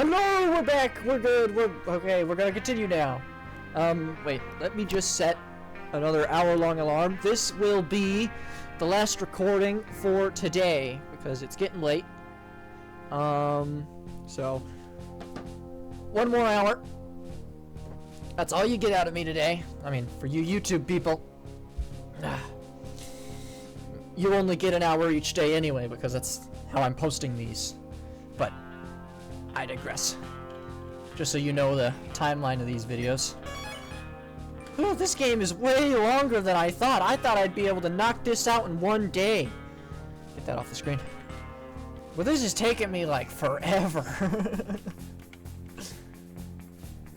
Hello, we're back. We're good. Okay. We're gonna continue now. Wait. Let me just set another hour-long alarm. This will be the last recording for today because it's getting late. So one more hour. That's all you get out of me today. I mean, for you YouTube people, you only get an hour each day anyway because that's how I'm posting these. But I digress. Just so you know the timeline of these videos. Oh, this game is way longer than I thought. I thought I'd be able to knock this out in one day. Get that off the screen. Well, this is taking me like forever.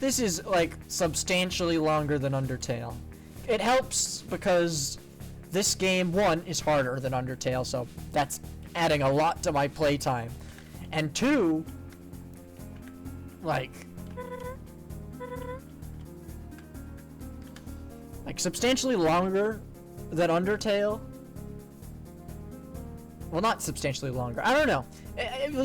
This is like substantially longer than Undertale. It helps because this game, one, is harder than Undertale, so that's adding a lot to my playtime. And two, like substantially longer than Undertale. Well, not substantially longer. I don't know.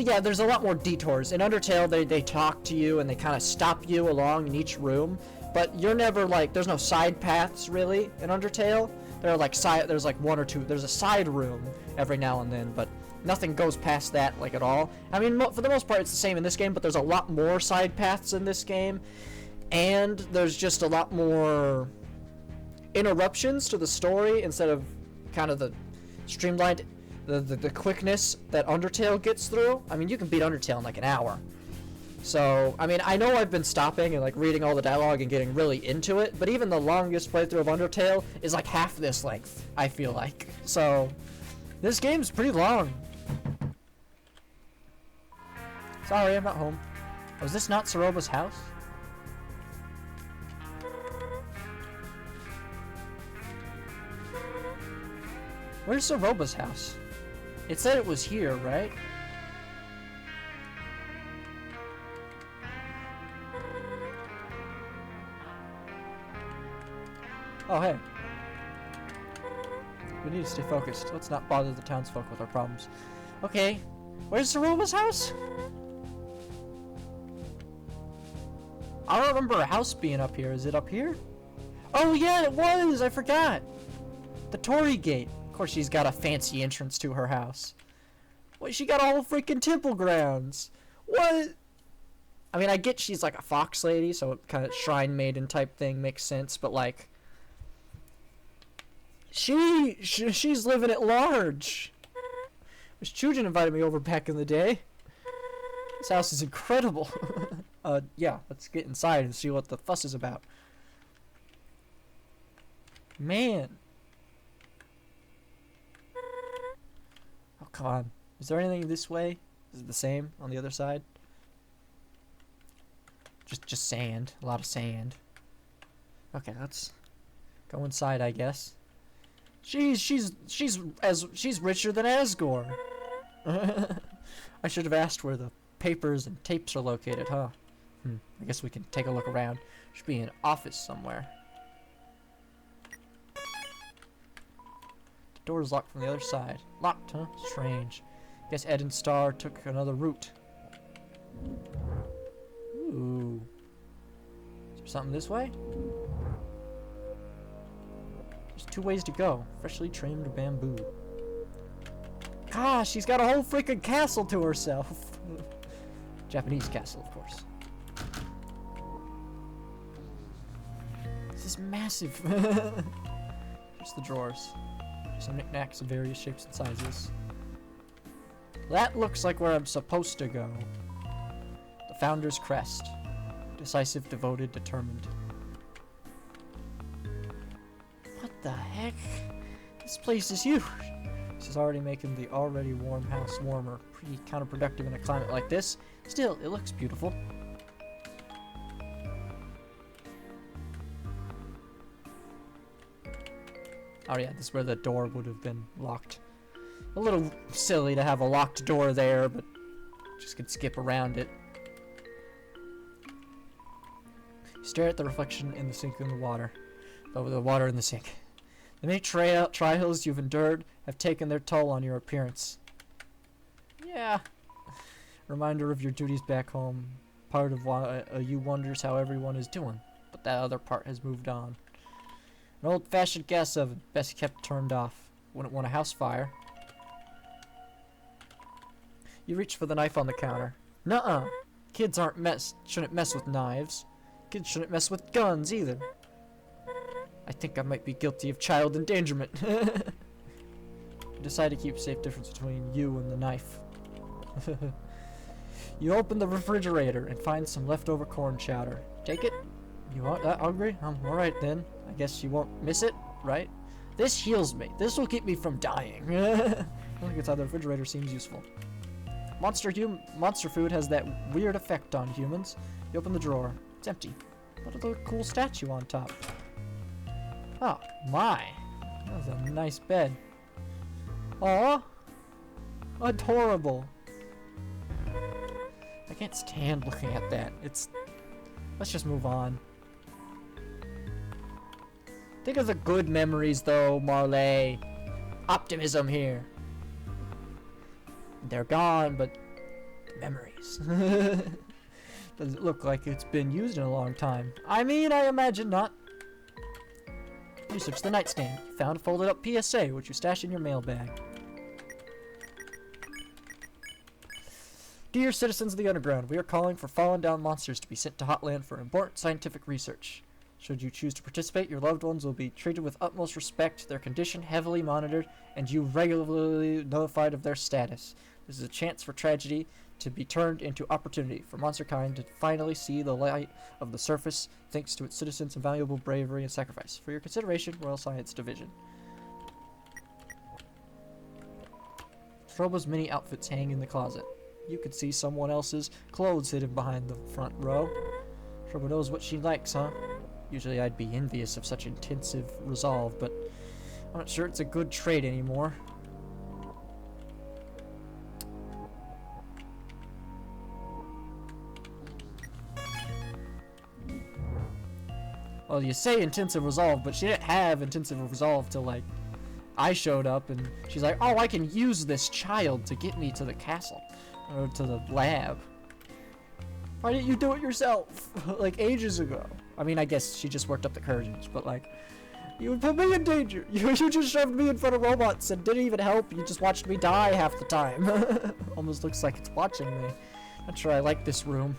Yeah, there's a lot more detours. In Undertale, they talk to you and they kind of stop you along in each room. But you're never like, there's no side paths really in Undertale. There are like there's like one or two. There's a side room every now and then, but nothing goes past that like at all. I mean, for the most part, it's the same in this game, but there's a lot more side paths in this game, and there's just a lot more interruptions to the story instead of kind of the streamlined, the quickness that Undertale gets through. I mean, you can beat Undertale in like an hour. So, I mean, I know I've been stopping and like reading all the dialogue and getting really into it, but even the longest playthrough of Undertale is like half this length, I feel like. So, this game's pretty long. Sorry, I'm not home. Was this not Soroba's house? Where's Soroba's house? It said it was here, right? Oh, hey. We need to stay focused. Let's not bother the townsfolk with our problems. Okay. Where's Soroba's house? I don't remember a house being up here. Is it up here? Oh, yeah, it was! I forgot! The Torii Gate. Of course, she's got a fancy entrance to her house. Well, she got a whole freaking temple grounds. What? I mean, I get she's like a fox lady, so it kind of shrine maiden type thing makes sense, but like, she's living at large. Miss Chujin invited me over back in the day. This house is incredible. Yeah, let's get inside and see what the fuss is about. Man. Oh, come on. Is there anything this way? Is it the same on the other side? Just sand. A lot of sand. Okay, let's go inside, I guess. She's richer than Asgore. I should have asked where the papers and tapes are located, huh? I guess we can take a look around. Should be an office somewhere. The door's locked from the other side. Locked, huh? Strange. Guess Ed and Star took another route. Ooh. Is there something this way? There's two ways to go. Freshly trimmed bamboo. Gosh, she's got a whole freaking castle to herself. Japanese castle, of course. This is massive. Here's the drawers. Some knickknacks of various shapes and sizes. That looks like where I'm supposed to go. The Founder's Crest. Decisive, devoted, determined. What the heck? This place is huge. This is already making the already warm house warmer. Pretty counterproductive in a climate like this. Still, it looks beautiful. Oh yeah, this is where the door would have been locked. A little silly to have a locked door there, but just could skip around it. Stare at the reflection in the sink in the water. Over the water in the sink. The many trials you've endured have taken their toll on your appearance. Yeah. Reminder of your duties back home. part of why you wonders how everyone is doing, but that other part has moved on. An old-fashioned gas oven, best kept turned off. Wouldn't want a house fire. You reach for the knife on the counter. Nuh-uh. Kids shouldn't mess with knives. Kids shouldn't mess with guns either. I think I might be guilty of child endangerment. You decide to keep a safe difference between you and the knife. You open the refrigerator and find some leftover corn chowder. Take it? You aren't that hungry? Alright then. I guess you won't miss it, right? This heals me. This will keep me from dying. I think it's how the refrigerator seems useful. Monster food has that weird effect on humans. You open the drawer. It's empty. What a little cool statue on top. Oh, my. That was a nice bed. Aw. Adorable. I can't stand looking at that. Let's just move on. Think of the good memories, though, Marley. Optimism here. They're gone, but memories. Does it look like it's been used in a long time? I mean, I imagine not. You search the nightstand. You found a folded up PSA, which you stash in your mailbag. Dear citizens of the underground, we are calling for fallen down monsters to be sent to Hotland for important scientific research. Should you choose to participate, your loved ones will be treated with utmost respect, their condition heavily monitored, and you regularly notified of their status. This is a chance for tragedy to be turned into opportunity for monsterkind to finally see the light of the surface thanks to its citizens' invaluable bravery and sacrifice. For your consideration, Royal Science Division. Strobo's mini outfits hang in the closet. You could see someone else's clothes hidden behind the front row. Strobo knows what she likes, huh? Usually I'd be envious of such intensive resolve, but I'm not sure it's a good trait anymore. Well, you say intensive resolve, but she didn't have intensive resolve till, like, I showed up, and she's like, oh, I can use this child to get me to the castle, or to the lab. Why didn't you do it yourself? Like, ages ago. I mean, I guess she just worked up the courage, but, like, you would put me in danger. You just shoved me in front of robots and didn't even help. You just watched me die half the time. Almost looks like it's watching me. Not sure I like this room.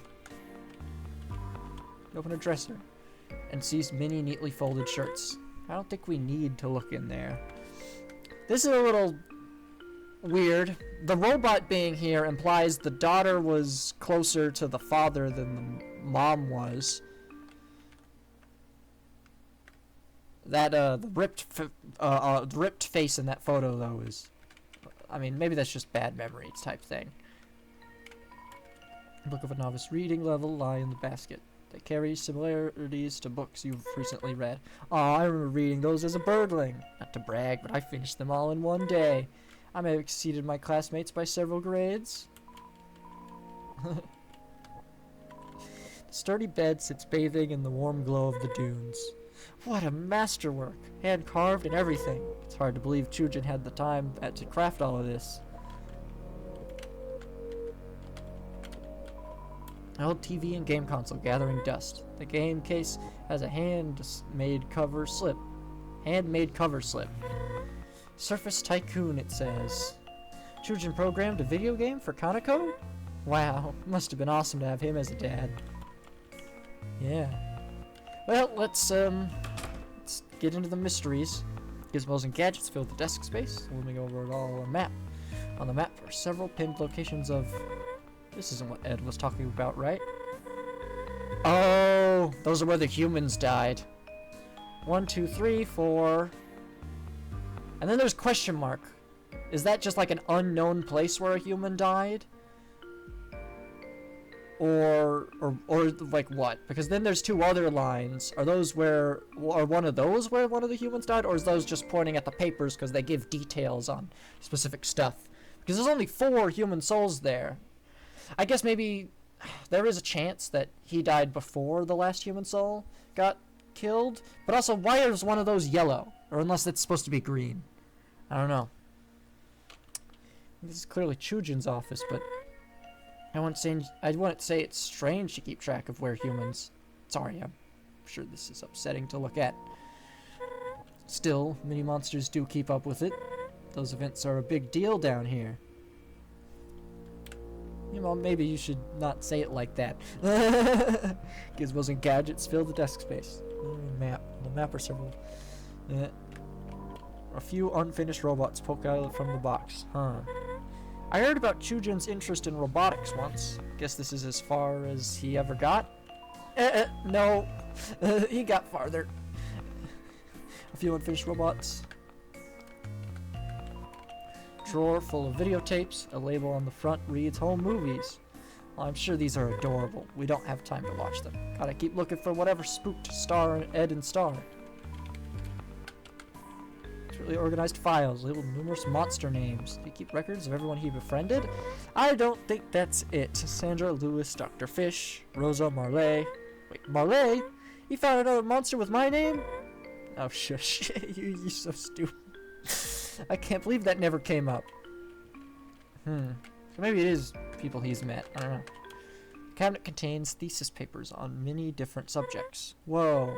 Open a dresser and sees many neatly folded shirts. I don't think we need to look in there. This is a little weird. The robot being here implies the daughter was closer to the father than the mom was. That the ripped face in that photo though is, I mean, maybe that's just bad memories type thing. Book of a novice reading level lie in the basket. They carry similarities to books you've recently read. Aw, I remember reading those as a birdling. Not to brag, but I finished them all in one day. I may have exceeded my classmates by several grades. The sturdy bed sits bathing in the warm glow of the dunes. What a masterwork! Hand-carved and everything. It's hard to believe Chujin had the time to craft all of this. An old TV and game console gathering dust. The game case has a handmade cover slip. Surface Tycoon, it says. Chujin programmed a video game for Kaneko? Wow, must have been awesome to have him as a dad. Yeah. Well, let's get into the mysteries. Gizmos and gadgets fill the desk space. Looming over it all, a map. On the map are several pinned locations of... This isn't what Ed was talking about, right? Oh, those are where the humans died. 1, 2, 3, 4. And then there's question mark. Is that just like an unknown place where a human died? Or like what? Because then there's 2 other lines. Are one of those where one of the humans died? Or is those just pointing at the papers because they give details on specific stuff? Because there's only 4 human souls there. I guess maybe there is a chance that he died before the last human soul got killed. But also, why is one of those yellow? Or unless it's supposed to be green. I don't know. This is clearly Chujin's office, but I wouldn't say it's strange to keep track of where humans. Sorry, I'm sure this is upsetting to look at. Still, many monsters do keep up with it. Those events are a big deal down here. You know, maybe you should not say it like that. Gizmos and gadgets fill the desk space. Map. The map are several. A few unfinished robots poke out from the box. Huh. I heard about Chujin's interest in robotics once. Guess this is as far as he ever got? No. He got farther. A few unfinished robots. Drawer full of videotapes. A label on the front reads home movies. Well, I'm sure these are adorable. We don't have time to watch them. Gotta keep looking for whatever spooked Star, Ed, and Star. Really organized files labeled numerous monster names. Do you keep records of everyone he befriended? I don't think that's it. Sandra, Lewis, Dr. Fish, Rosa, Marley. Wait, Marley? He found another monster with my name? Oh, shush. You're so stupid. I can't believe that never came up. So maybe it is people he's met. I don't know. The cabinet contains thesis papers on many different subjects. Whoa.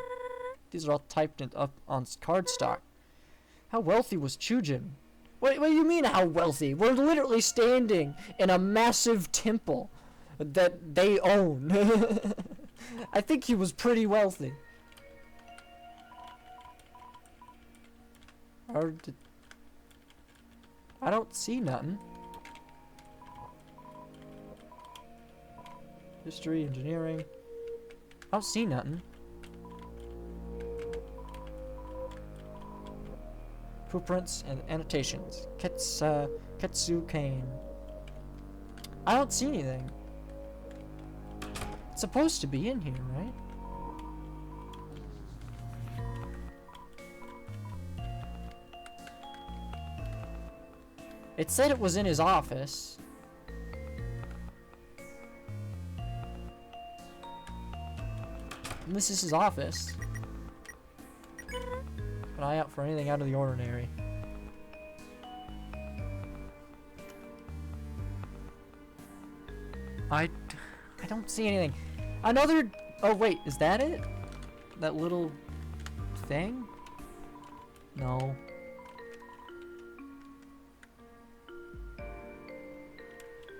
These are all typed up on cardstock. How wealthy was Chujin? What do you mean, how wealthy? We're literally standing in a massive temple that they own. I think he was pretty wealthy. I don't see nothing. History, engineering. I don't see nothing. Footprints and annotations. Ketsu Kane. I don't see anything. It's supposed to be in here, right? It said it was in his office. And this is his office. Keep an eye out for anything out of the ordinary. I don't see anything. Another... Oh, wait. Is that it? That little thing? No.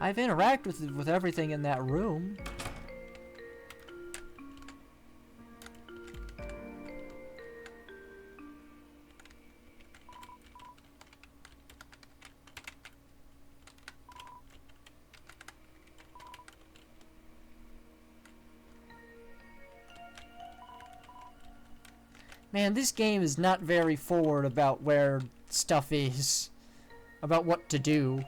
I've interacted with everything in that room. Man, this game is not very forward about where stuff is. About what to do.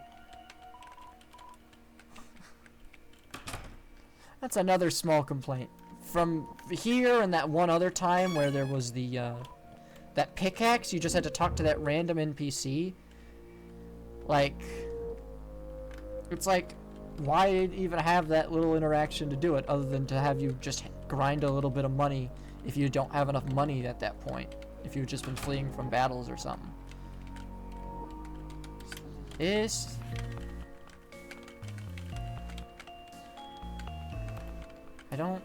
That's another small complaint. From here and that one other time where there was the, that pickaxe, you just had to talk to that random NPC. Like, it's like, why even have that little interaction to do it other than to have you just grind a little bit of money if you don't have enough money at that point. If you've just been fleeing from battles or something. This... I don't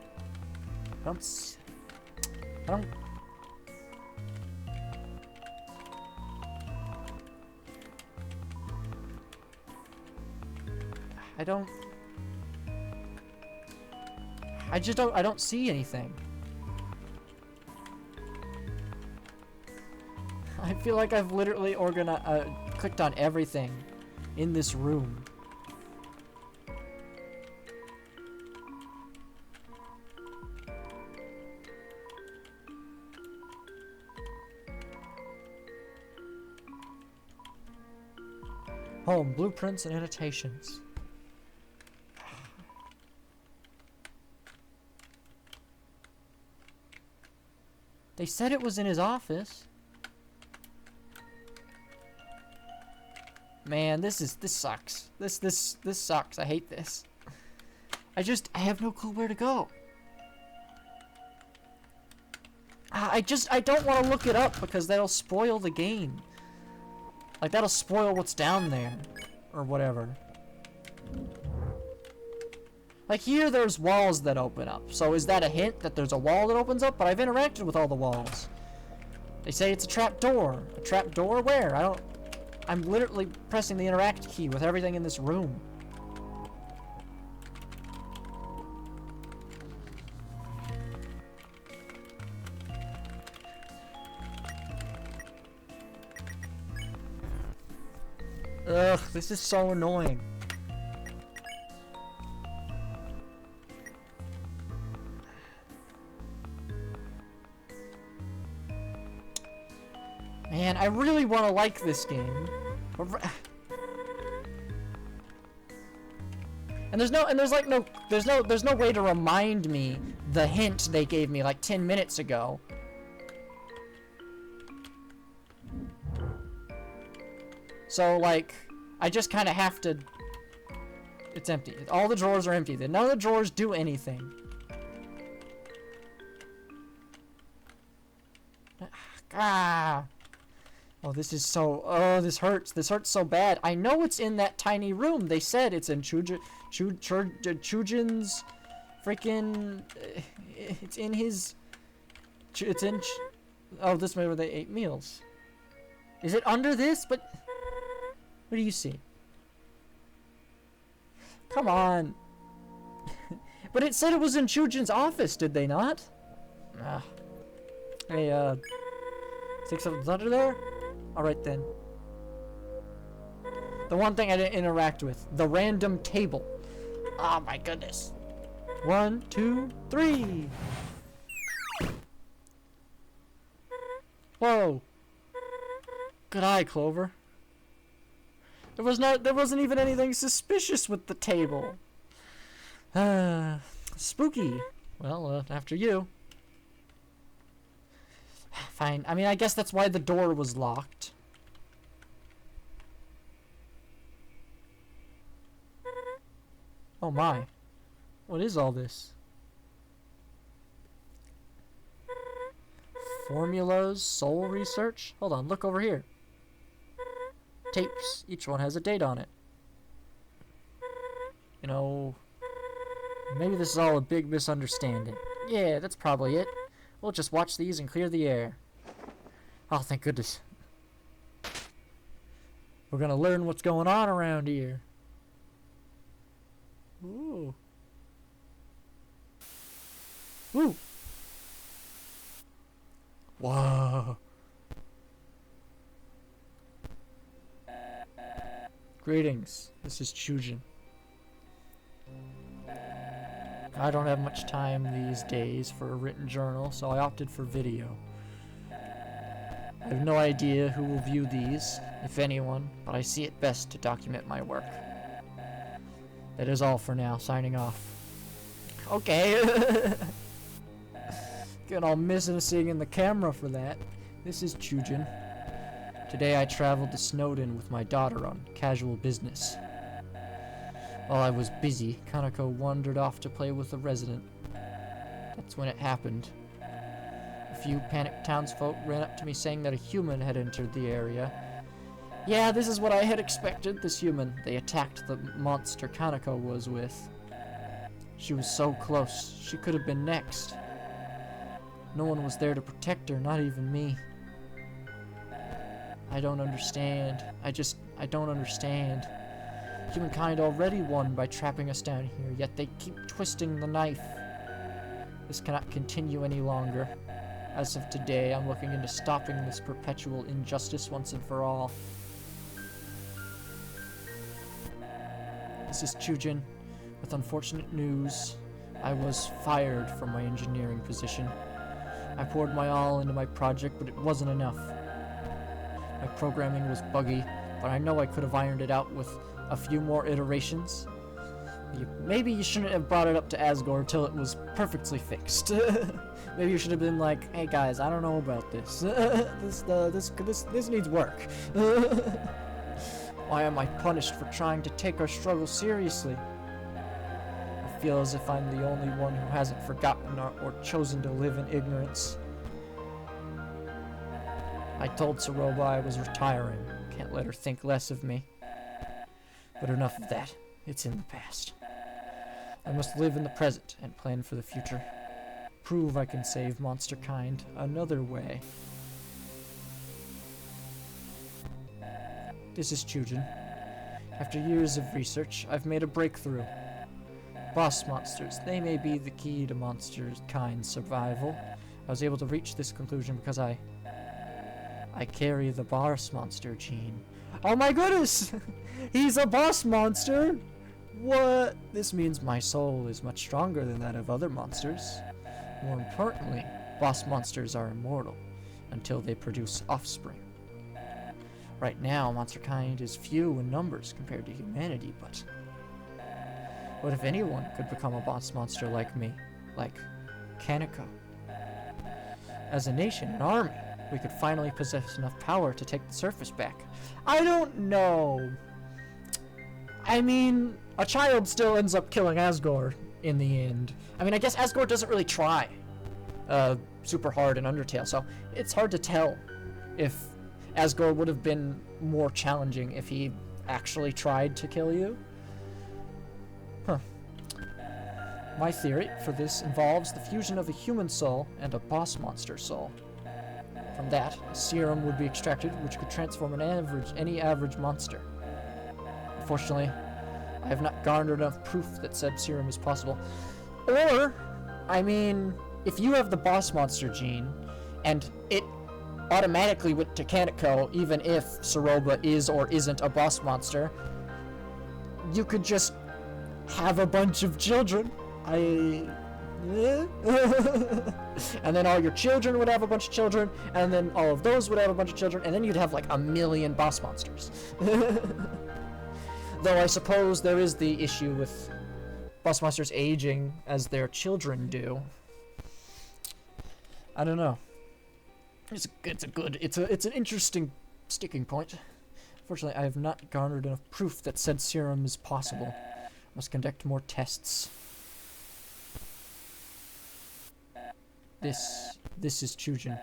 I don't see anything. I feel like I've literally clicked on everything in this room. Home, blueprints and annotations. They said it was in his office. Man, this sucks. This sucks. I hate this. I have no clue where to go. I don't want to look it up because that'll spoil the game. Like, that'll spoil what's down there. Or whatever. Like here, there's walls that open up. So is that a hint that there's a wall that opens up? But I've interacted with all the walls. They say it's a trap door. A trap door? Where? I'm literally pressing the interact key with everything in this room. Ugh, this is so annoying. Man, I really want to like this game. And there's no way to remind me the hint they gave me like 10 minutes ago. So, like, I just kind of have to... It's empty. All the drawers are empty. None of the drawers do anything. Ah! Oh, this is so... Oh, this hurts. This hurts so bad. I know it's in that tiny room. They said it's in Chujin's... Freaking... It's in his... It's in... Oh, this way where they ate meals. Is it under this? But... What do you see? Come on. But it said it was in Chujin's office, did they not? Ah. Hey, think something's under there? Alright then. The one thing I didn't interact with. The random table. Oh my goodness. 1, 2, 3. Whoa. Good eye, Clover. There wasn't even anything suspicious with the table. Spooky. Well, after you. Fine. I mean, I guess that's why the door was locked. Oh my. What is all this? Formulas, soul research? Hold on, look over here. Tapes. Each one has a date on it. You know, maybe this is all a big misunderstanding. Yeah, that's probably it. We'll just watch these and clear the air. Oh, thank goodness. We're gonna learn what's going on around here. Ooh. Ooh. Whoa. Greetings. This is Chujin. I don't have much time these days for a written journal, so I opted for video. I have no idea who will view these, if anyone, but I see it best to document my work. That is all for now. Signing off. Okay. Getting all missing in the camera for that. This is Chujin. Today I traveled to Snowden with my daughter on casual business. While I was busy, Kanako wandered off to play with a resident. That's when it happened. A few panicked townsfolk ran up to me saying that a human had entered the area. Yeah, this is what I had expected, this human. They attacked the monster Kanako was with. She was so close. She could have been next. No one was there to protect her, not even me. I don't understand. I don't understand. Humankind already won by trapping us down here, yet they keep twisting the knife. This cannot continue any longer. As of today, I'm looking into stopping this perpetual injustice once and for all. This is Chujin. With unfortunate news, I was fired from my engineering position. I poured my all into my project, but it wasn't enough. My programming was buggy, but I know I could have ironed it out with a few more iterations. Maybe you shouldn't have brought it up to Asgore till it was perfectly fixed. Maybe you should have been like, hey guys, I don't know about this. This needs work. Why am I punished for trying to take our struggle seriously? I feel as if I'm the only one who hasn't forgotten or chosen to live in ignorance. I told Saroba I was retiring. Can't let her think less of me. But enough of that. It's in the past. I must live in the present and plan for the future. Prove I can save monster kind another way. This is Chujin. After years of research, I've made a breakthrough. Boss monsters, they may be the key to monster kind survival. I was able to reach this conclusion because I carry the boss monster gene. Oh my goodness! He's a boss monster! What? This means my soul is much stronger than that of other monsters. More importantly, boss monsters are immortal until they produce offspring. Right now, monster kind is few in numbers compared to humanity, but what if anyone could become a boss monster like me, like Kaneko? As a nation, an army, we could finally possess enough power to take the surface back. I don't know. I mean, a child still ends up killing Asgore in the end. I mean, I guess Asgore doesn't really try super hard in Undertale, so it's hard to tell if Asgore would have been more challenging if he actually tried to kill you. Huh. My theory for this involves the fusion of a human soul and a boss monster soul. From that, a serum would be extracted which could transform any average monster. Unfortunately, I have not garnered enough proof that said serum is possible. Or, I mean, if you have the boss monster gene, and it automatically went to Kaneko, even if Saroba is or isn't a boss monster, you could just have a bunch of children. And then all your children would have a bunch of children, and then all of those would have a bunch of children, and then you'd have like a million boss monsters. Though I suppose there is the issue with boss monsters aging as their children do. I don't know. It's an interesting sticking point. Fortunately, I have not garnered enough proof that said serum is possible. Must conduct more tests. This is Chujin.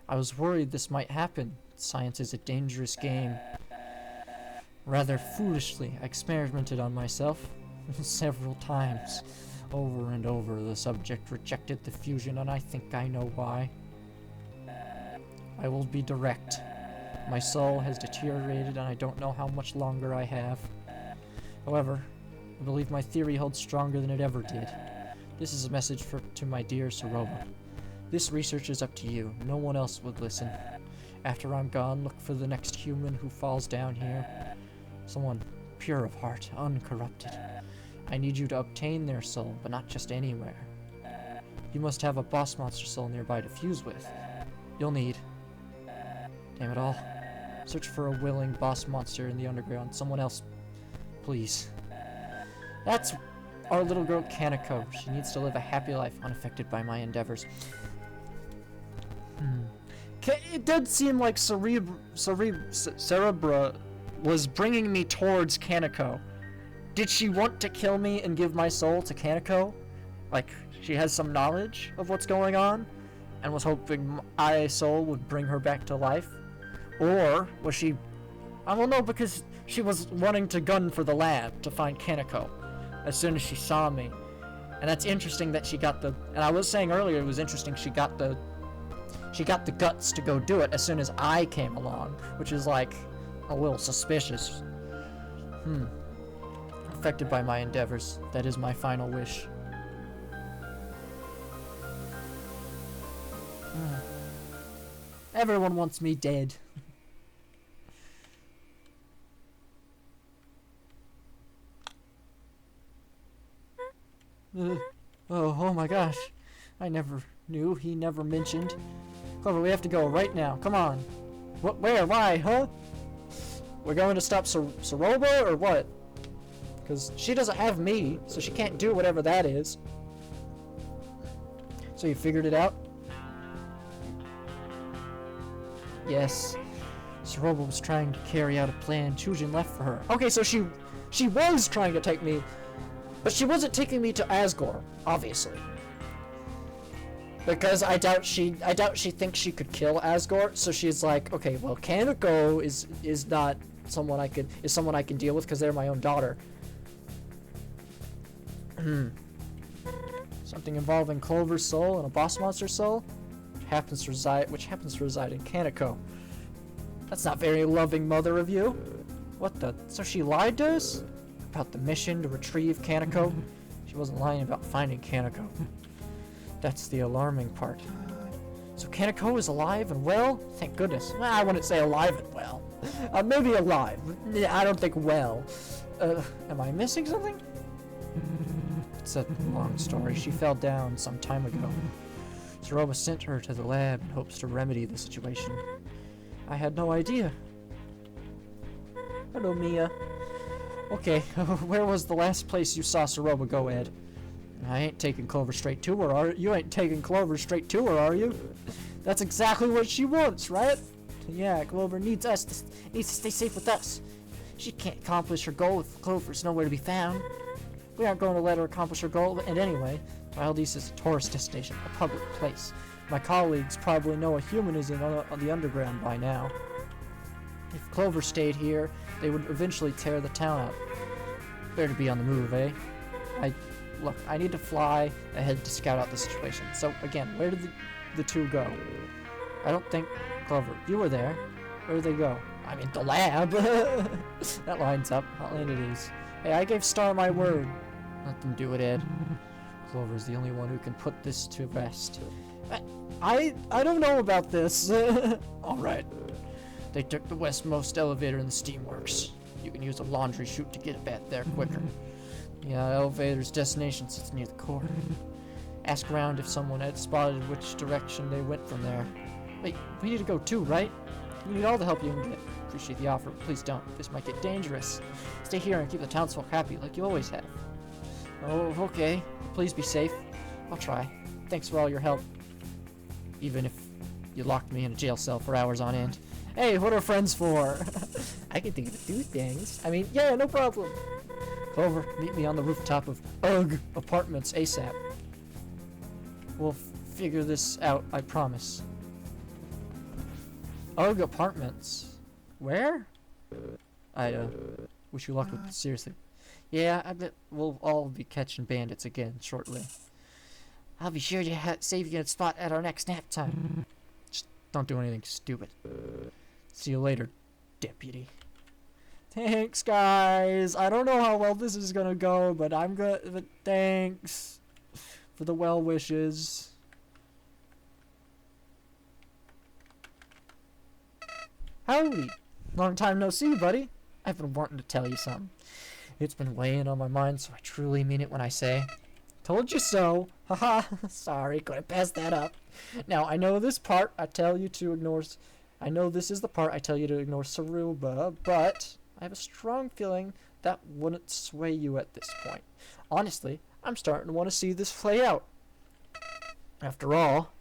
I was worried this might happen. Science is a dangerous game. Rather foolishly, I experimented on myself several times. Over and over, the subject rejected the fusion, and I think I know why. I will be direct. My soul has deteriorated, and I don't know how much longer I have. However, I believe my theory holds stronger than it ever did. This is a message to my dear Saroba. This research is up to you. No one else would listen. After I'm gone, look for the next human who falls down here. Someone pure of heart, uncorrupted. I need you to obtain their soul, but not just anywhere. You must have a boss monster soul nearby to fuse with. You'll need... Damn it all. Search for a willing boss monster in the underground. Someone else, please. That's our little girl Kaneko. She needs to live a happy life unaffected by my endeavors. It did seem like Cerebra was bringing me towards Kaneko. Did she want to kill me and give my soul to Kaneko? Like, she has some knowledge of what's going on and was hoping my soul would bring her back to life? Or was she... I don't know, because she was wanting to gun for the lab to find Kaneko as soon as she saw me. And that's interesting that she got the... And I was saying earlier it was interesting she got the guts to go do it as soon as I came along, which is like a little suspicious. Affected by my endeavors. That is my final wish. Everyone wants me dead. Oh my gosh. I never knew. He never mentioned. Clover, we have to go right now. Come on. What? Where? Why? Huh? We're going to stop Saroba or what? Because she doesn't have me, so she can't do whatever that is. So you figured it out? Yes. Saroba was trying to carry out a plan Chujin left for her. Okay, so she was trying to take me, but she wasn't taking me to Asgore, obviously. Because I doubt she thinks she could kill Asgore, so she's like, okay, well, Kaneko is not someone I can deal with because they're my own daughter. Something involving Clover's soul and a boss monster's soul, which happens to reside in Kaneko. That's not very loving, mother of you. What the? So she lied to us about the mission to retrieve Kaneko? She wasn't lying about finding Kaneko. That's the alarming part. So Kaneko is alive and well? Thank goodness. Well, I wouldn't say alive and well. Maybe alive. I don't think well. Am I missing something? It's a long story. She fell down some time ago. Saroma sent her to the lab in hopes to remedy the situation. I had no idea. Hello, Mia. Okay, where was the last place you saw Saroma go, Ed? I ain't taking Clover straight to her, are you? You ain't taking Clover straight to her, are you? That's exactly what she wants, right? Yeah, Clover needs to stay safe with us. She can't accomplish her goal if Clover's nowhere to be found. We aren't going to let her accomplish her goal, and anyway, Wildese is a tourist destination, a public place. My colleagues probably know a human is on the underground by now. If Clover stayed here, they would eventually tear the town up. Better to be on the move, eh? Look, I need to fly ahead to scout out the situation. So, again, where did the two go? I don't think... Clover, you were there. Where did they go? I mean, the lab! That lines up. Hotland it is. Hey, I gave Star my word. Let them do it, Ed. Clover's the only one who can put this to rest. I don't know about this. Alright. They took the westmost elevator in the steamworks. You can use a laundry chute to get back there quicker. Yeah, elevator's destination sits near the core. Ask around if someone had spotted which direction they went from there. Wait, we need to go too, right? You need all the help you can get. Appreciate the offer, but please don't. This might get dangerous. Stay here and keep the townsfolk happy like you always have. Oh, okay. Please be safe. I'll try. Thanks for all your help. Even if you locked me in a jail cell for hours on end. Hey, what are friends for? I can think of 2 things. I mean, yeah, no problem. Clover, meet me on the rooftop of UGG Apartments ASAP. We'll figure this out, I promise. UGG Apartments? Where? I wish you luck with this, seriously. Yeah, I bet we'll all be catching bandits again shortly. I'll be sure to save you a spot at our next nap time. Just don't do anything stupid. See you later, deputy. Thanks, guys. I don't know how well this is gonna go, but but thanks for the well wishes. Howdy. Long time no see, buddy. I've been wanting to tell you something. It's been weighing on my mind, so I truly mean it when I say, told you so. Haha. Sorry, couldn't pass that up. Now, I know this part I tell you to ignore. I know this is the part I tell you to ignore Saruba, but I have a strong feeling that wouldn't sway you at this point. Honestly, I'm starting to want to see this play out. After all,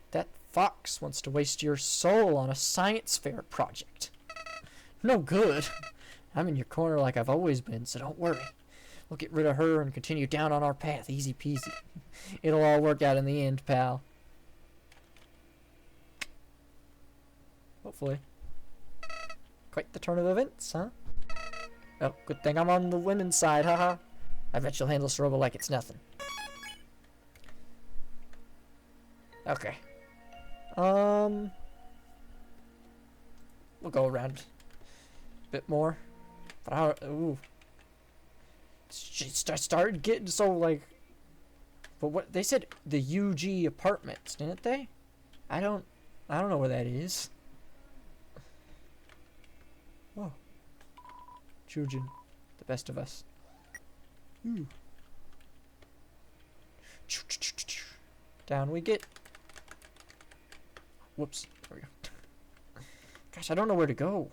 that fox wants to waste your soul on a science fair project. No good. I'm in your corner like I've always been, so don't worry. We'll get rid of her and continue down on our path, easy peasy. It'll all work out in the end, pal. Hopefully. Quite the turn of events, huh? Oh, good thing I'm on the women's side, haha. I bet you'll handle Soroba like it's nothing. Okay. We'll go around a bit more. But ooh. She started getting so, like... But what... They said the UG Apartments, didn't they? I don't know where that is. Oh. Chujin. The best of us. Ooh. Down we get. Whoops. There we go. Gosh, I don't know where to go.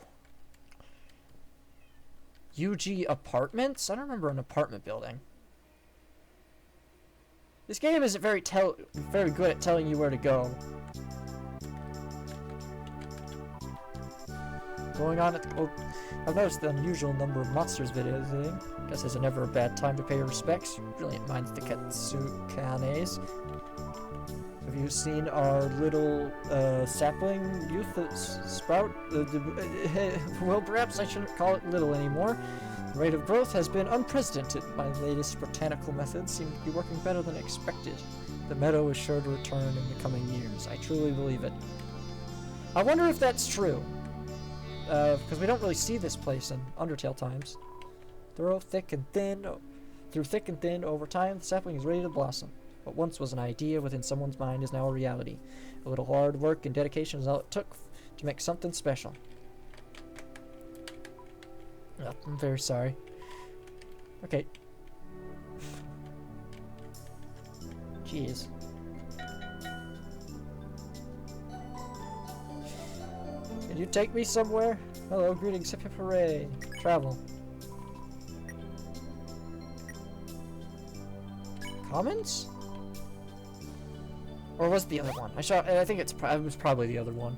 UG Apartments? I don't remember an apartment building. This game isn't very good at telling you where to go. Going on at the... I've noticed the unusual number of monsters videos. Guess there's never a bad time to pay your respects. Brilliant minds, the Katsukanes. Have you seen our little sapling youth sprout? Well, perhaps I shouldn't call it little anymore. The rate of growth has been unprecedented. My latest botanical methods seem to be working better than expected. The meadow is sure to return in the coming years. I truly believe it. I wonder if that's true. Because we don't really see this place in Undertale times. Through thick and thin, over time, the sapling is ready to blossom. What once was an idea within someone's mind is now a reality. A little hard work and dedication is all it took to make something special. Oh, I'm very sorry. Okay. Jeez. Can you take me somewhere? Hello, greetings, hip hip hooray. Travel. Commons? Or was it the other one? I think it was probably the other one.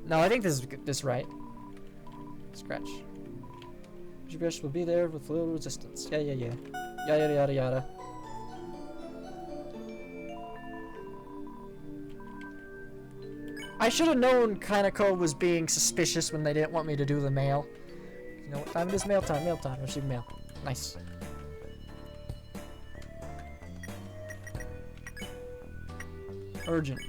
No, I think this is right. Scratch. Gibberish will be there with little resistance. Yeah. Yada yada yada. I should have known Kaneko was being suspicious when they didn't want me to do the mail. You know what time it is? Mail time. Mail time. Receive mail. Nice. Urgent.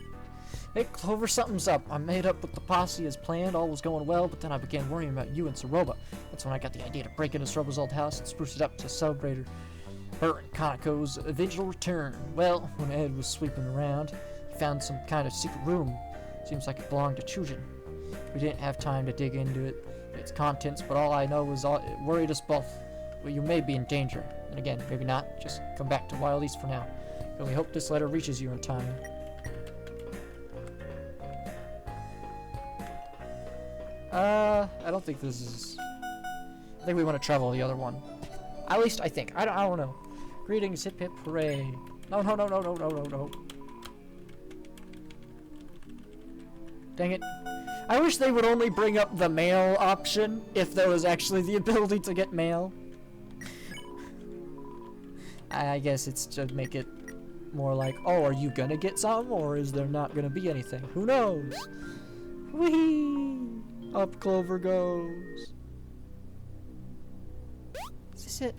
Hey, Clover, something's up. I made up with the posse as planned. All was going well, but then I began worrying about you and Soroba. That's when I got the idea to break into Soroba's old house and spruce it up to celebrate her and Kaneko's eventual return. Well, when Ed was sweeping around, he found some kind of secret room. Seems like it belonged to Chujin. We didn't have time to dig into its contents, but all I know was it worried us both. Well, you may be in danger. And again, maybe not. Just come back to Wild East for now. I only hope this letter reaches you in time. I don't think this is... I think we want to travel the other one. At least I think. I don't know. Greetings, hip hip hooray. No. Dang it. I wish they would only bring up the mail option if there was actually the ability to get mail. I guess it's to make it more like, oh, are you gonna get some, or is there not gonna be anything? Who knows? Whee! Up Clover goes. Is this it?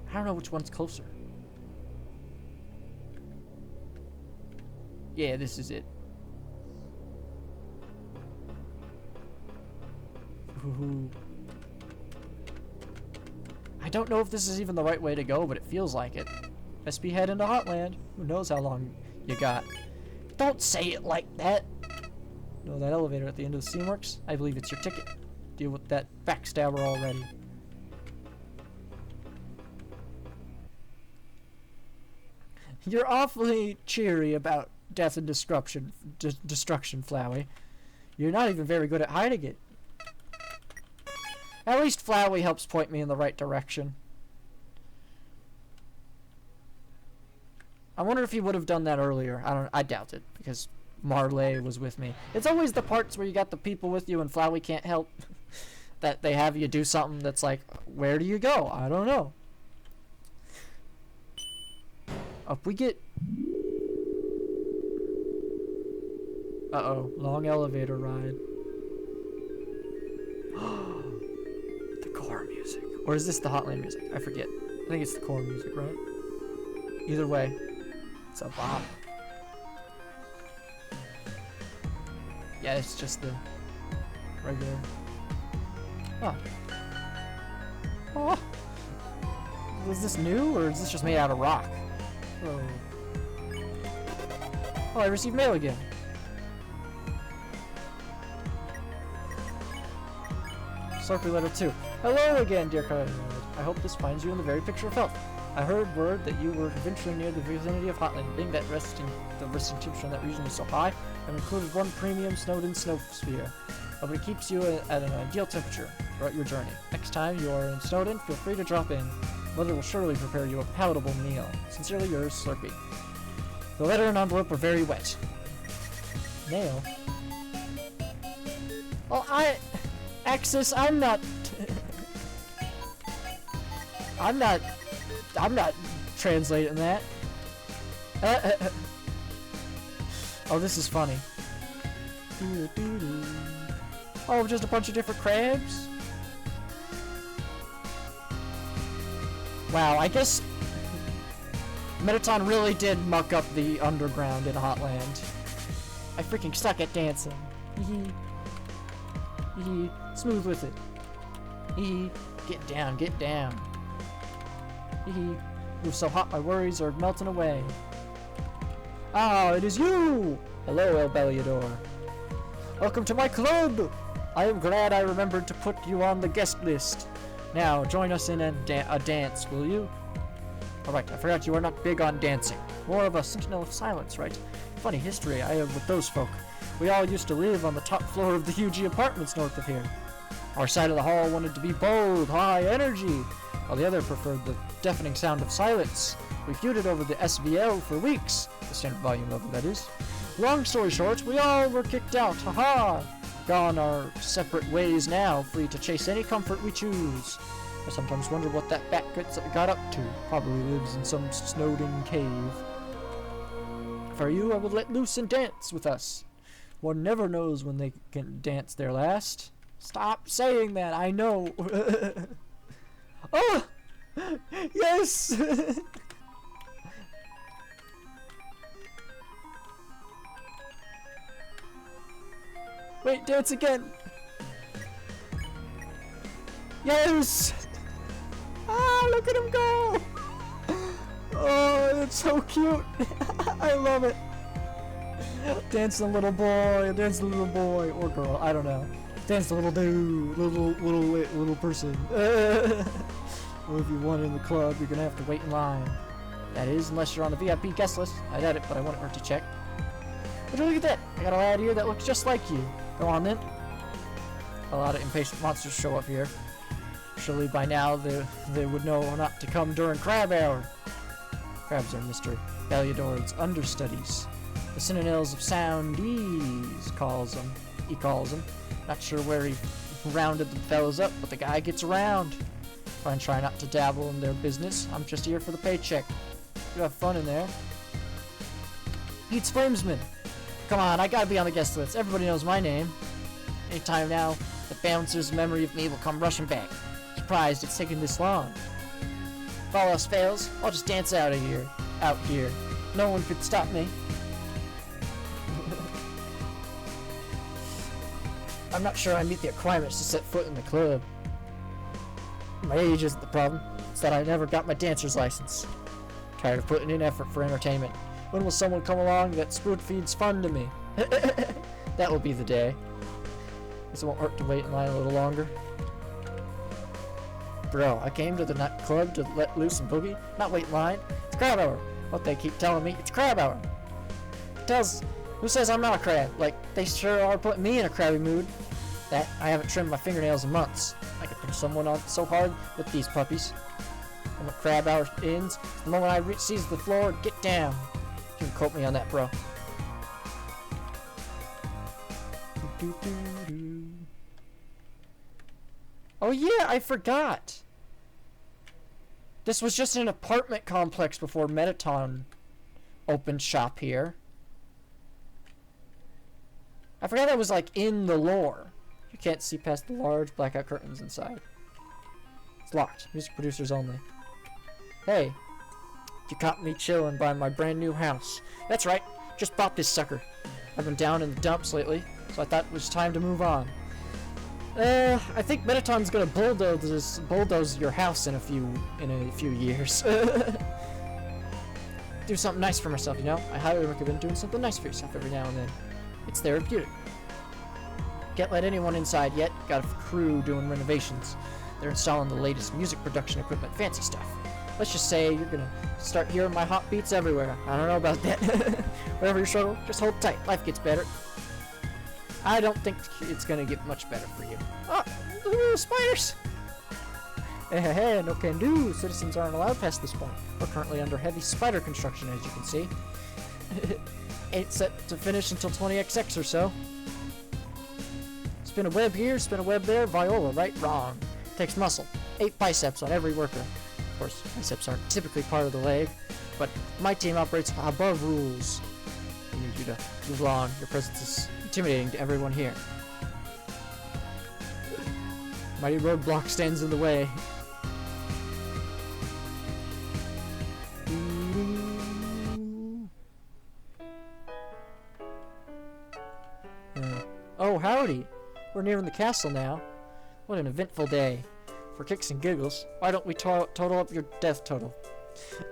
I don't know which one's closer. Yeah, this is it. Ooh. I don't know if this is even the right way to go, but it feels like it. Best be heading to Hotland. Who knows how long you got. Don't say it like that. No, that elevator at the end of the Steamworks? I believe it's your ticket. Deal with that backstabber already. You're awfully cheery about death and destruction, Flowey. You're not even very good at hiding it. At least Flowey helps point me in the right direction. I wonder if he would have done that earlier. I doubt it, because Marley was with me. It's always the parts where you got the people with you and Flowey can't help that they have you do something that's like, where do you go? I don't know. Up we get. Uh-oh, long elevator ride. The core music. Or is this the Hotline music? I forget. I think it's the core music, right? Either way, it's a bop. Yeah, it's just the regular. Oh. Oh. Was this new, or is this just made out of rock? Oh. Oh, I received mail again. Slurpee letter 2. Hello again, dear Colonel. I hope this finds you in the very picture of health. I heard word that you were venturing near the vicinity of Hotland. Being that the resting temperature in that region is so high, I've included one premium Snowden snow sphere. It keeps you at an ideal temperature throughout your journey. Next time you are in Snowden, feel free to drop in. Mother will surely prepare you a palatable meal. Sincerely yours, Slurpee. The letter and envelope are very wet. Mail? Well, Axis, I'm not translating that. Oh, this is funny. Oh, just a bunch of different crabs? Wow, I guess Metaton really did muck up the underground in Hotland. I freaking suck at dancing. Hee hee. Smooth with it. Hee. Get down, get down. Hee. Move so hot my worries are melting away. Ah, it is you! Hello, El Belliador. Welcome to my club! I am glad I remembered to put you on the guest list. Now, join us in a dance, will you? Alright, I forgot you are not big on dancing. More of a sentinel of silence, right? Funny history I have with those folk. We all used to live on the top floor of the huge apartments north of here. Our side of the hall wanted to be bold, high energy, while the other preferred the deafening sound of silence. We feuded over the SVL for weeks, the standard volume level that is. Long story short, we all were kicked out, haha! Gone our separate ways now, free to chase any comfort we choose. I sometimes wonder what that bat got up to. Probably lives in some snowed-in cave. For you, I would let loose and dance with us. One never knows when they can dance their last. Stop saying that, I know. Oh! Yes! Wait, dance again! Yes! Ah, look at him go! Oh, it's so cute! I love it! Dance the little boy, dance the little boy, or girl, I don't know. Dance the little dude, little person. Well, if you want in the club, you're gonna have to wait in line. That is, unless you're on the VIP guest list. I doubt it, but I wouldn't hurt to check. Would you look at that? I got a lad here that looks just like you. Go on then. A lot of impatient monsters show up here. Surely by now they would know not to come during crab hour. Crabs are Mr. Belliador's understudies. The sentinels of soundies calls them. He calls them. Not sure where he rounded the fellas up, but the guy gets around. I try not to dabble in their business. I'm just here for the paycheck. You have fun in there. Eats Flamesman. Come on, I gotta be on the guest list. Everybody knows my name. Anytime now, the bouncer's memory of me will come rushing back. Surprised it's taken this long. If all else fails, I'll just dance out of here. Out here. No one could stop me. I'm not sure I meet the requirements to set foot in the club. My age isn't the problem. It's that I never got my dancer's license. Tired of putting in effort for entertainment. When will someone come along that spoon feeds fun to me? That will be the day. Guess it won't hurt to wait in line a little longer. Bro, I came to the club to let loose and boogie, not wait in line. It's crab hour. What they keep telling me, it's crab hour. Who says I'm not a crab? Like, they sure are putting me in a crabby mood. That I haven't trimmed my fingernails in months. I could push someone on so hard with these puppies. When the crab hour ends, the moment I seize the floor, get down. You can quote me on that, bro. Oh yeah, I forgot. This was just an apartment complex before Metaton opened shop here. I forgot that was like in the lore. You can't see past the large blackout curtains inside. It's locked. Music producers only. Hey, you caught me chilling by my brand new house. That's right, just bought this sucker. I've been down in the dumps lately, so I thought it was time to move on. I think Metaton's gonna bulldoze your house in a few years. Do something nice for myself, you know? I highly recommend doing something nice for yourself every now and then. It's therapeutic. Can't let anyone inside yet. Got a crew doing renovations. They're installing the latest music production equipment, fancy stuff. Let's just say you're gonna start hearing my hot beats everywhere. I don't know about that. Whatever your struggle, just hold tight. Life gets better. I don't think it's gonna get much better for you. Oh, spiders! Hey, no can do. Citizens aren't allowed past this point. We're currently under heavy spider construction, as you can see. Ain't set to finish until 20XX or so. Spin a web here, spin a web there. Viola, right? Wrong. Takes muscle. 8 biceps on every worker. Of course, biceps aren't typically part of the leg, but my team operates above rules. I need you to move along. Your presence is intimidating to everyone here. Mighty roadblock stands in the way. Oh, howdy! We're nearing the castle now. What an eventful day. For kicks and giggles, why don't we total up your death total?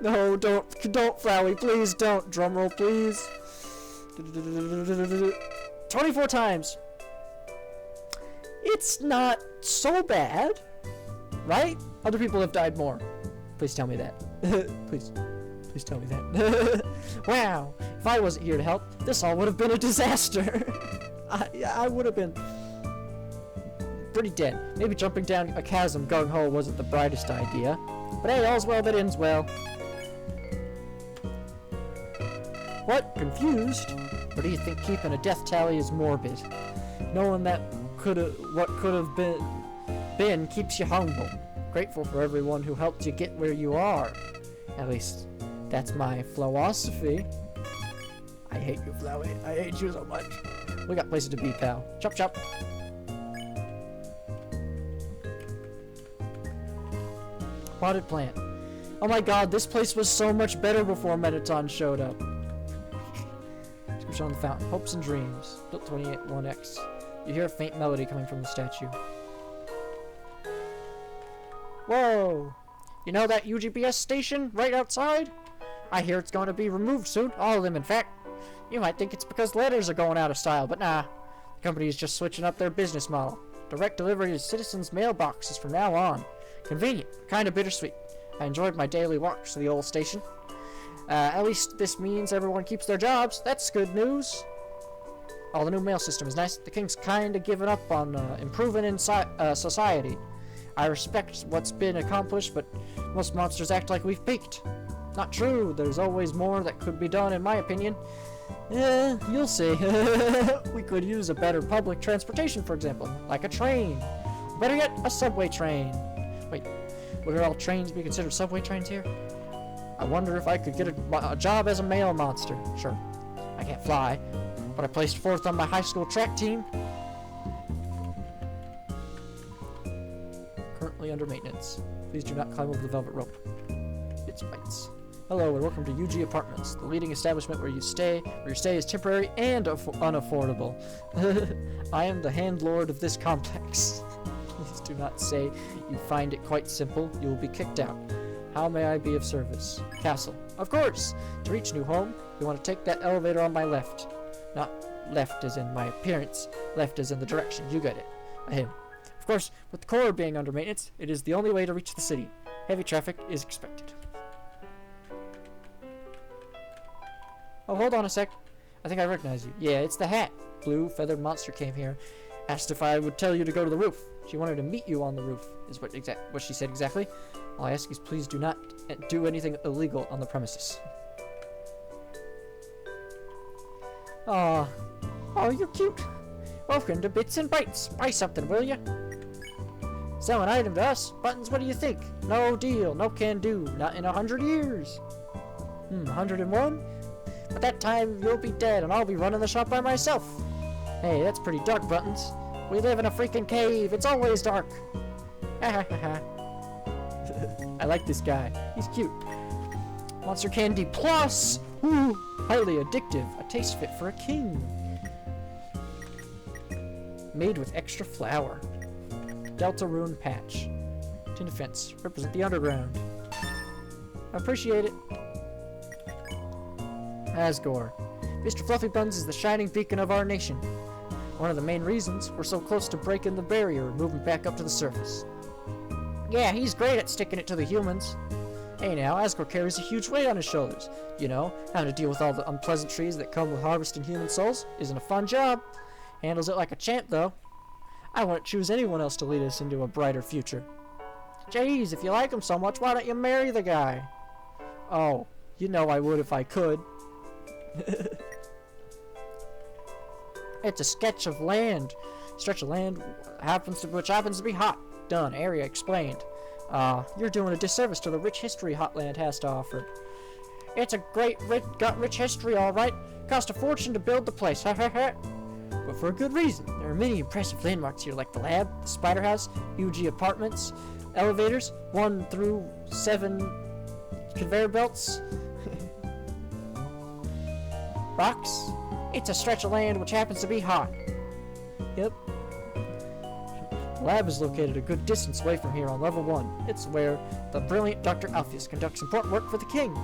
No, don't, Flowey, please don't. Drumroll, please. 24 times. It's not so bad, right? Other people have died more. Please tell me that. Please tell me that. Wow, if I wasn't here to help, this all would have been a disaster. I would have been pretty dead. Maybe jumping down a chasm gung-ho wasn't the brightest idea. But hey, all's well that ends well. What? Confused? Or do you think keeping a death tally is morbid? Knowing that what could have been keeps you humble. Grateful for everyone who helped you get where you are. At least, that's my philosophy. I hate you, Flowey. I hate you so much. We got places to be, pal. Chop chop. Potted plant. Oh my god, this place was so much better before Mettaton showed up. Description on the fountain. Hopes and dreams. Built 281X. You hear a faint melody coming from the statue. Whoa! You know that UGPS station right outside? I hear it's going to be removed soon. All of them, in fact. You might think it's because letters are going out of style, but nah. The company is just switching up their business model. Direct delivery to citizens' mailboxes from now on. Convenient. Kind of bittersweet. I enjoyed my daily walks to the old station. At least this means everyone keeps their jobs. That's good news. Oh, the new mail system is nice. The king's kind of given up on improving in society. I respect what's been accomplished, but most monsters act like we've peaked. Not true. There's always more that could be done, in my opinion. You'll see. We could use a better public transportation, for example, like a train. Better yet, a subway train. Wait, would all trains be considered subway trains here? I wonder if I could get a job as a mail monster. Sure, I can't fly, but I placed 4th on my high school track team. Currently under maintenance. Please do not climb over the velvet rope. It bites. Hello and welcome to UG Apartments, the leading establishment where your stay is temporary and unaffordable. I am the handlord of this complex. Please do not say you find it quite simple. You will be kicked out. How may I be of service? Castle. Of course! To reach new home, you want to take that elevator on my left. Not left as in my appearance, left as in the direction. You get it. Ahem. Of course, with the core being under maintenance, it is the only way to reach the city. Heavy traffic is expected. Oh, hold on a sec. I think I recognize you. Yeah, it's the hat. Blue feathered monster came here. Asked if I would tell you to go to the roof. She wanted to meet you on the roof, is what she said exactly. All I ask is please do not do anything illegal on the premises. Aw. Oh, you're cute. Welcome to Bits and Bytes. Buy something, will ya? Sell an item to us. Buttons, what do you think? No deal. No can do. Not in 100 years. 101? But that time you'll be dead and I'll be running the shop by myself. Hey, that's pretty dark, Buttons. We live in a freaking cave. It's always dark. Ha ha ha. I like this guy. He's cute. Monster Candy Plus! Woo! Highly addictive. A taste fit for a king. Made with extra flour. Delta Rune Patch. Tin Defense. Represent the underground. Appreciate it. Asgore. Mr. Fluffy Buns is the shining beacon of our nation. One of the main reasons we're so close to breaking the barrier and moving back up to the surface. Yeah, he's great at sticking it to the humans. Hey now, Asgore carries a huge weight on his shoulders. You know, having to deal with all the unpleasantries that come with harvesting human souls isn't a fun job. Handles it like a champ, though. I wouldn't choose anyone else to lead us into a brighter future. Jeez, if you like him so much, why don't you marry the guy? Oh, you know I would if I could. It's a sketch of land. Stretch of land which happens to be hot. Done. Area explained. You're doing a disservice to the rich history Hotland has to offer. It's a got rich history, all right. Cost a fortune to build the place. Ha ha ha. but for a good reason. There are many impressive landmarks here, like the lab, the spider house, UG apartments, elevators, 1 through 7 conveyor belts, rocks. It's a stretch of land which happens to be hot. Yep. The lab is located a good distance away from here on level 1. It's where the brilliant Dr. Alpheus conducts important work for the king.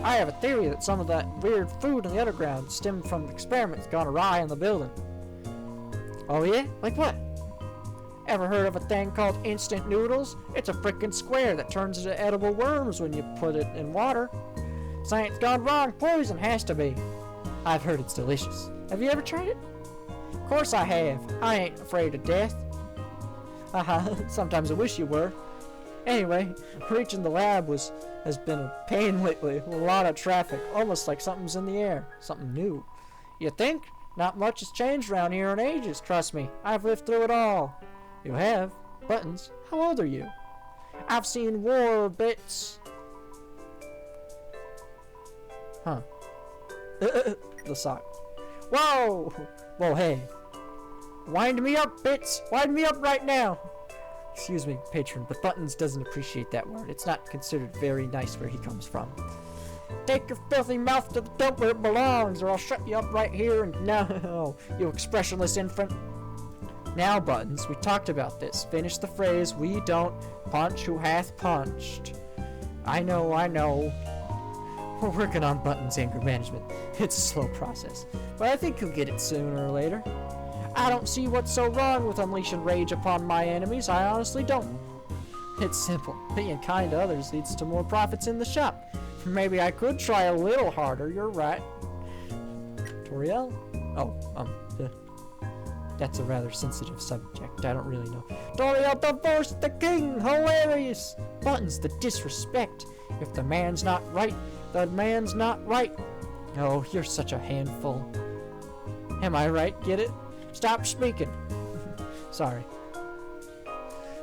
I have a theory that some of that weird food in the underground stemmed from experiments gone awry in the building. Oh yeah? Like what? Ever heard of a thing called instant noodles? It's a frickin' square that turns into edible worms when you put it in water. Science gone wrong. Poison has to be. I've heard it's delicious. Have you ever tried it? Of course I have. I ain't afraid of death. Haha, sometimes I wish you were. Anyway, reaching the lab has been a pain lately. A lot of traffic, almost like something's in the air. Something new. You think? Not much has changed around here in ages, trust me. I've lived through it all. You have? Buttons? How old are you? I've seen war bits. Huh. The sock. Whoa! Whoa, hey. Wind me up, bits! Wind me up right now! Excuse me, patron, but Buttons doesn't appreciate that word. It's not considered very nice where he comes from. Take your filthy mouth to the dump where it belongs, or I'll shut you up right here and no, you expressionless infant. Now, Buttons, we talked about this. Finish the phrase, we don't punch who hath punched. I know. We're working on Buttons' anger management. It's a slow process, but I think he'll get it sooner or later. I don't see what's so wrong with unleashing rage upon my enemies. I honestly don't. It's simple. Being kind to others leads to more profits in the shop. Maybe I could try a little harder. You're right. Toriel? That's a rather sensitive subject. I don't really know. Toriel divorced the king! Hilarious! Buttons, the disrespect. If the man's not right, the man's not right. Oh, you're such a handful. Am I right? Get it? Stop speaking. Sorry.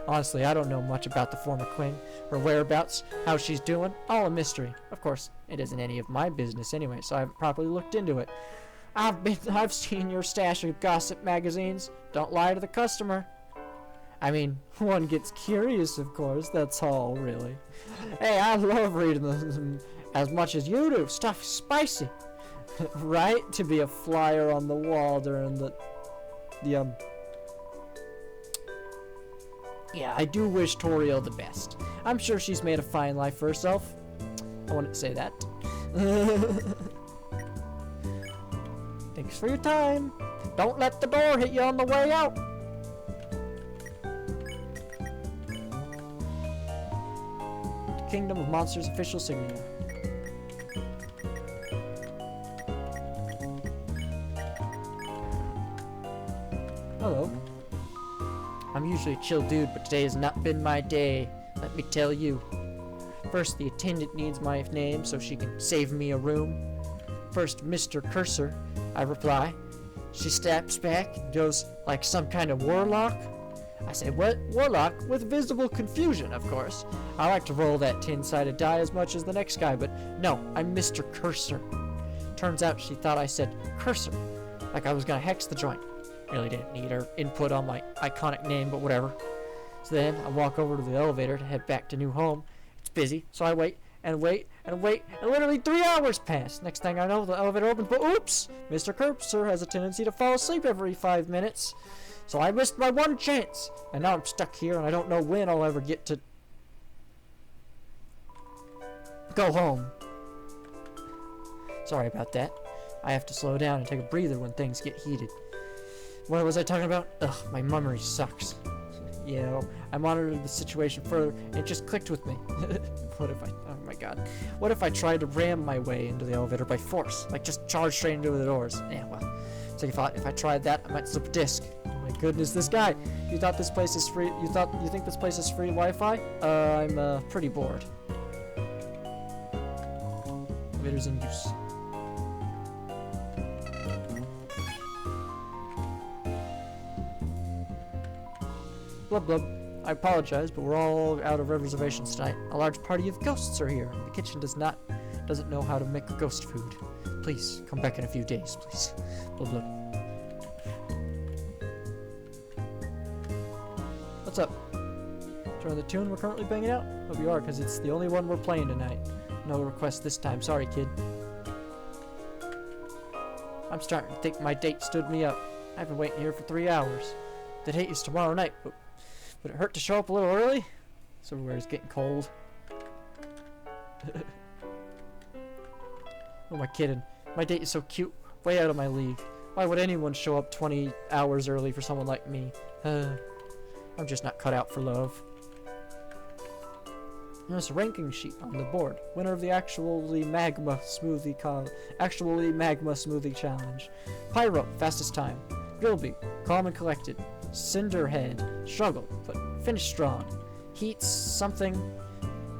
Honestly, I don't know much about the former queen, her whereabouts, how she's doing, all a mystery. Of course, it isn't any of my business anyway, so I haven't properly looked into it. I've seen your stash of gossip magazines. Don't lie to the customer. I mean, one gets curious, of course, that's all, really. Hey, I love reading them as much as you do. Stuff's spicy. Right? To be a flyer on the wall during the Yeah, I do wish Toriel the best. I'm sure she's made a fine life for herself. I wouldn't say that. Thanks for your time. Don't let the door hit you on the way out. The Kingdom of Monsters official signature. Hello. I'm usually a chill dude, but today has not been my day. Let me tell you. First, the attendant needs my name so she can save me a room. First, Mr. Cursor, I reply. She steps back and goes like some kind of warlock. I say, what? Warlock? With visible confusion, of course. I like to roll that tin-sided die as much as the next guy, but no, I'm Mr. Cursor. Turns out she thought I said Cursor, like I was gonna hex the joint. Really didn't need her input on my iconic name, but whatever. So then I walk over to the elevator to head back to new home. It's busy, so I wait and wait and wait, and literally 3 hours pass. Next thing I know, the elevator opens, but oops! Mr. Cursor has a tendency to fall asleep every 5 minutes. So I missed my one chance, and now I'm stuck here, and I don't know when I'll ever get to go home. Sorry about that. I have to slow down and take a breather when things get heated. What was I talking about? Ugh, my memory sucks. You know, I monitored the situation further, and it just clicked with me. What if oh my god. What if I tried to ram my way into the elevator by force? Like, just charge straight into the doors? Yeah, well. So if I tried that, I might slip a disc. Oh my goodness, this guy! You thought this place is free? You think this place is free Wi-Fi? I'm pretty bored. Elevator's in use. Blub blub. I apologize, but we're all out of reservations tonight. A large party of ghosts are here. The kitchen doesn't know how to make ghost food. Please come back in a few days, please. Blub blub. what's up? Turn the tune we're currently banging out? Hope you are, because it's the only one we're playing tonight. No request this time. Sorry, kid. I'm starting to think my date stood me up. I've been waiting here for 3 hours. The date is tomorrow night, but would it hurt to show up a little early? This everywhere is getting cold. Who am I kidding? My date is so cute. Way out of my league. Why would anyone show up 20 hours early for someone like me? I'm just not cut out for love. There's a ranking sheet on the board. Winner of the Actually Magma Smoothie Challenge. Pyro, fastest time. Gilby, calm and collected. Cinderhead, struggled, but finished strong. Heats, something.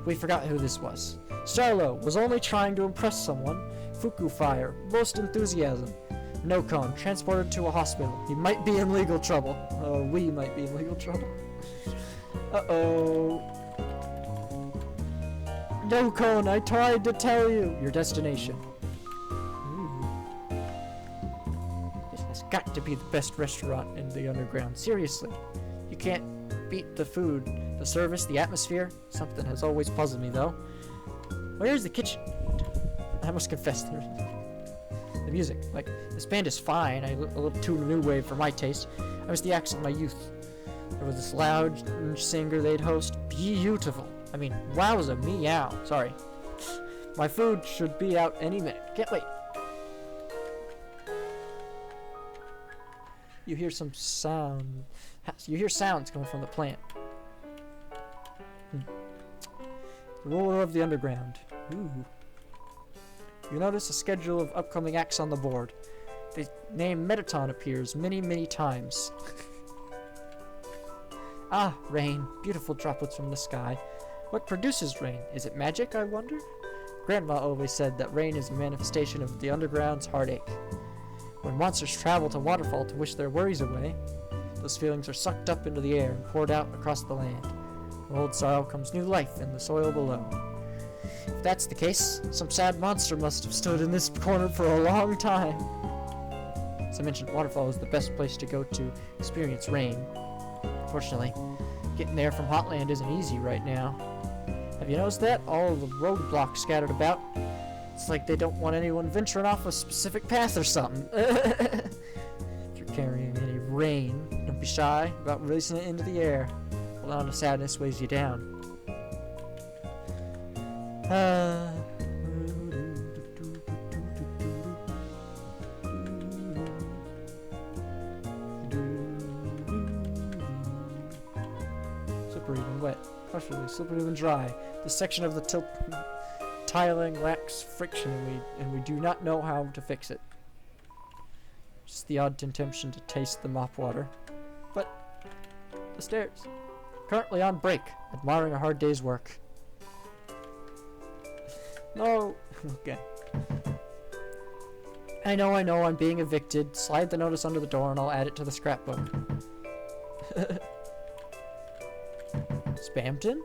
We forgot who this was. Starlo, was only trying to impress someone. Fuku Fire, most enthusiasm. No Cone, transported to a hospital. He might be in legal trouble. Or we might be in legal trouble. Uh-oh. No Cone, I tried to tell you. Your destination. Ooh. This has got to be the best restaurant in the underground. Seriously. You can't beat the food, the service, the atmosphere. Something has always puzzled me, though. Where's the kitchen? I must confess, the music. Like, this band is fine. A little too new wave for my taste. I was the acts of my youth. There was this loud singer they'd host. Beautiful. I mean, wowza, meow. Sorry. My food should be out any minute. Can't wait. You hear some sound. You hear sounds coming from the plant. The ruler of the underground. Ooh. You notice a schedule of upcoming acts on the board. The name Metaton appears many times. Ah, rain. Beautiful droplets from the sky. What produces rain? Is it magic, I wonder? Grandma always said that rain is a manifestation of the underground's heartache. When monsters travel to Waterfall to wish their worries away, those feelings are sucked up into the air and poured out across the land. From old sorrow comes new life in the soil below. If that's the case, some sad monster must have stood in this corner for a long time. As I mentioned, Waterfall is the best place to go to experience rain. Unfortunately, getting there from Hotland isn't easy right now. Have you noticed that? All of the roadblocks scattered about. It's like they don't want anyone venturing off a specific path or something. If you're carrying any rain, don't be shy about releasing it into the air. Hold on to sadness weighs you down. Slippery and wet, partially slippery and dry. This section of the tiling lacks friction, and we do not know how to fix it. Just the odd temptation to taste the mop water. But the stairs. Currently on break, admiring a hard day's work. No. Okay. I know, I'm being evicted. Slide the notice under the door and I'll add it to the scrapbook. Spamton?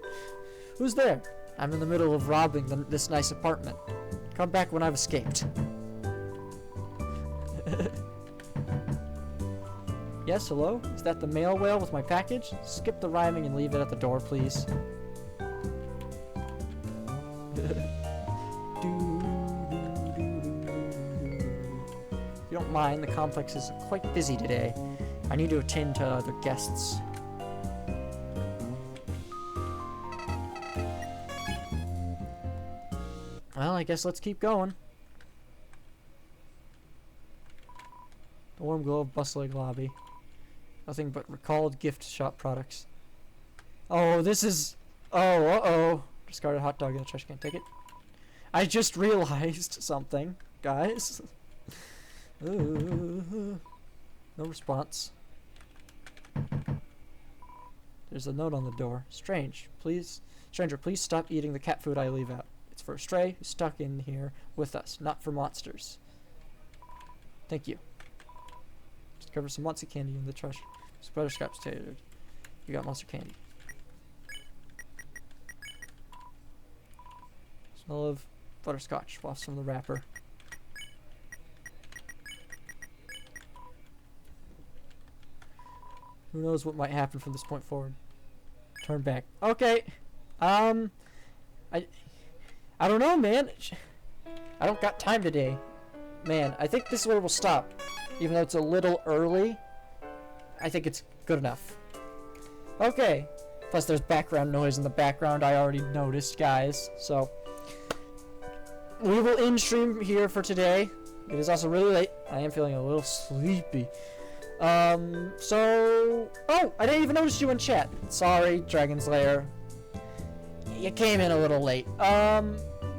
Who's there? I'm in the middle of robbing this nice apartment. Come back when I've escaped. Yes, hello? Is that the mail whale with my package? Skip the rhyming and leave it at the door, please. If you don't mind, the complex is quite busy today. I need to attend to other guests. Well, I guess let's keep going. The warm glow of bustling lobby. Nothing but recalled gift shop products. Oh, this is... Oh, uh-oh. Discarded hot dog in the trash can. Take it. I just realized something, guys. No response. There's a note on the door. Stranger, please stop eating the cat food I leave out. It's for a stray who's stuck in here with us, not for monsters. Thank you. Discover some monster candy in the trash. Some butterscotch tailored. You got monster candy. Smell of butterscotch wafts from the wrapper. Who knows what might happen from this point forward. Turn back. Okay. I don't know, man. I don't got time today. Man, I think this is where we'll stop. Even though it's a little early, I think it's good enough. Okay. Plus, there's background noise in the background. I already noticed, guys. So, we will end stream here for today. It is also really late. I am feeling a little sleepy. So... Oh! I didn't even notice you in chat. Sorry, Dragon's Lair. You came in a little late. I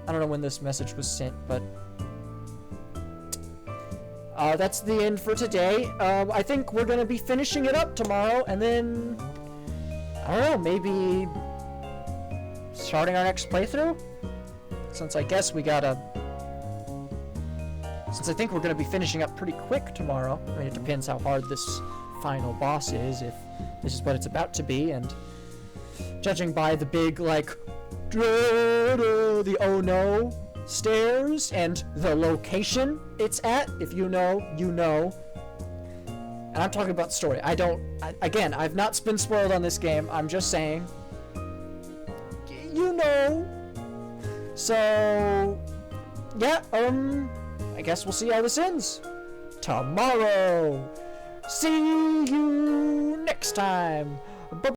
don't know when this message was sent, but... that's the end for today. I think we're gonna be finishing it up tomorrow, and then... I don't know, maybe... starting our next playthrough? Since I guess we gotta... Since I think we're gonna be finishing up pretty quick tomorrow. I mean, it depends how hard this final boss is, if this is what it's about to be, and... Judging by the big, like... the oh no stairs, and the location it's at, if you know, you know. And I'm talking about story. Again, I've not been spoiled on this game. I'm just saying. You know. So, yeah, I guess we'll see how this ends tomorrow. See you next time. Bye.